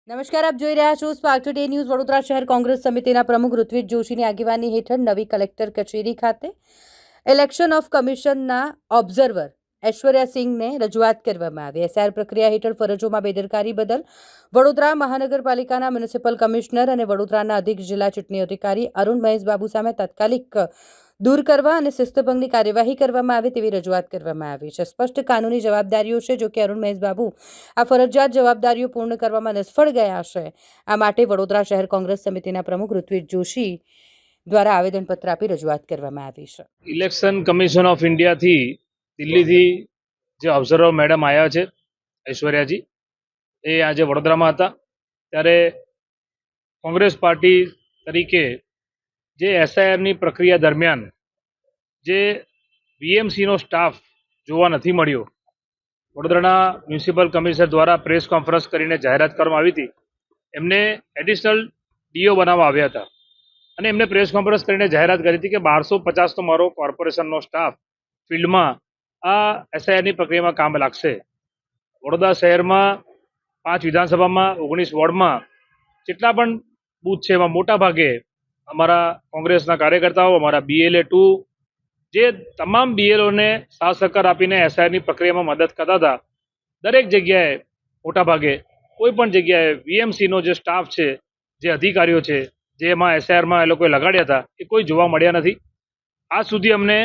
નમસ્કાર, આપ જોઈ રહ્યા છો સ્પાર્ક ટુડે ન્યૂઝ. વડોદરા શહેર કોંગ્રેસ સમિતિના પ્રમુખ ઋત્વિજ જોશીની આગેવાની હેઠળ નવી કલેક્ટર કચેરી ખાતે ઇલેક્શન ઓફ કમિશનના ઓબ્ઝર્વર ઐશ્વર્યા સિંઘને રજૂઆત કરવામાં આવી. એસઆર પ્રક્રિયા હેઠળ ફરજોમાં બેદરકારી બદલ વડોદરા મહાનગરપાલિકાના મ્યુનિસિપલ કમિશનર અને વડોદરાના અધિક જિલ્લા ચૂંટણી અધિકારી અરુણ મહેશ બાબુ સામે તાત્કાલિક દૂર કરવા અને શિસ્તભંગની કાર્યવાહી કરવામાં આવે તેવી રજૂઆત કરવામાં આવી છે. સ્પષ્ટ કાનૂની જવાબદારીઓ છે, જો કે અરુણ મહેશ બાબુ આ ફરજિયાત જવાબદારીઓ પૂર્ણ કરવામાં નિષ્ફળ ગયા છે. આ માટે વડોદરા શહેર કોંગ્રેસ સમિતિના પ્રમુખ ઋત્વિજ જોશી દ્વારા આવેદનપત્ર આપી રજૂઆત કરવામાં આવી છે. ઇલેક્શન કમિશન ઓફ ઇન્ડિયાથી દિલ્હીથી જે ઓબ્ઝર્વર મેડમ આવ્યા છે ઐશ્વર્યાજી, એ આજે વડોદરામાં હતા. ત્યારે કોંગ્રેસ પાર્ટી તરીકે જે એસઆઈઆરની પ્રક્રિયા દરમિયાન જે વીએમસીનો સ્ટાફ જોવા નથી મળ્યો, વડોદરાના મ્યુનિસિપલ કમિશનર દ્વારા પ્રેસ કોન્ફરન્સ કરીને જાહેરાત કરવામાં આવી હતી. એમને એડિશનલ ડીઓ બનાવવા આવ્યા હતા અને એમને પ્રેસ કોન્ફરન્સ કરીને જાહેરાત કરી હતી કે 1250 તો મારો કોર્પોરેશનનો સ્ટાફ ફિલ્ડમાં આ એસઆઈઆરની પ્રક્રિયામાં કામ લાગશે. વડોદરા શહેરમાં 5 વિધાનસભામાં 19 વોર્ડમાં જેટલા પણ બૂથ છે એમાં મોટા ભાગે અમારા કોંગ્રેસના કાર્યકર્તાઓ, અમારા BLA2 જે તમામ BLOને સાથ સહકાર આપીને એસઆઈઆરની પ્રક્રિયામાં મદદ કરતા હતા. દરેક જગ્યાએ મોટા ભાગે કોઈ પણ જગ્યાએ વીએમસીનો જે સ્ટાફ છે, જે અધિકારીઓ છે, જે એમાં એસઆઈઆરમાં એ લોકોએ લગાડ્યા હતા, એ કોઈ જોવા મળ્યા નથી. આજ સુધી અમને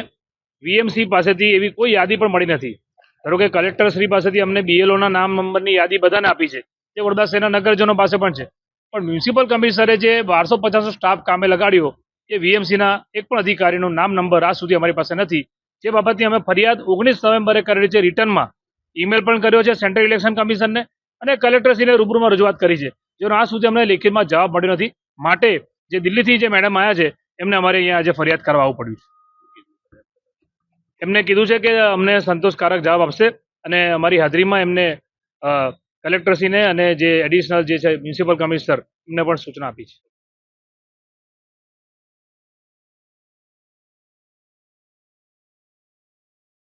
વીએમસી પાસેથી એવી કોઈ યાદી પણ મળી નથી. ધારો કે કલેક્ટર શ્રી પાસેથી અમને BLOના નામ નંબરની યાદી બધાને આપી છે, જે વડોદરા શહેરના નગરજનો પાસે પણ છે, પણ મ્યુનિસિપલ કમિશનરે જે 1250 સ્ટાફ કામે લગાડ્યો એ વીએમસીના એક પણ અધિકારીનું નામ નંબર આજ સુધી અમારી પાસે નથી. જે બાબતની અમે ફરિયાદ 19 નવેમ્બરે કરેલી છે, રિટર્નમાં ઈમેલ પણ કર્યો છે સેન્ટ્રલ ઇલેક્શન કમિશનને અને કલેક્ટરશ્રીને રૂબરૂમાં રજૂઆત કરી છે, જેનો આજ સુધી અમને લેખિતમાં જવાબ મળ્યો નથી. માટે જે દિલ્હીથી જે મેડમ આવ્યા છે એમને અમારે અહીંયા આજે ફરિયાદ કરવા આવવું પડ્યું છે. એમને કીધું છે કે અમને સંતોષકારક જવાબ આપશે અને અમારી હાજરીમાં એમને કલેક્ટરશ્રીને અને જે એડિશનલ જે છે મ્યુનિસિપલ કમિશનર એમને પણ સૂચના આપી છે.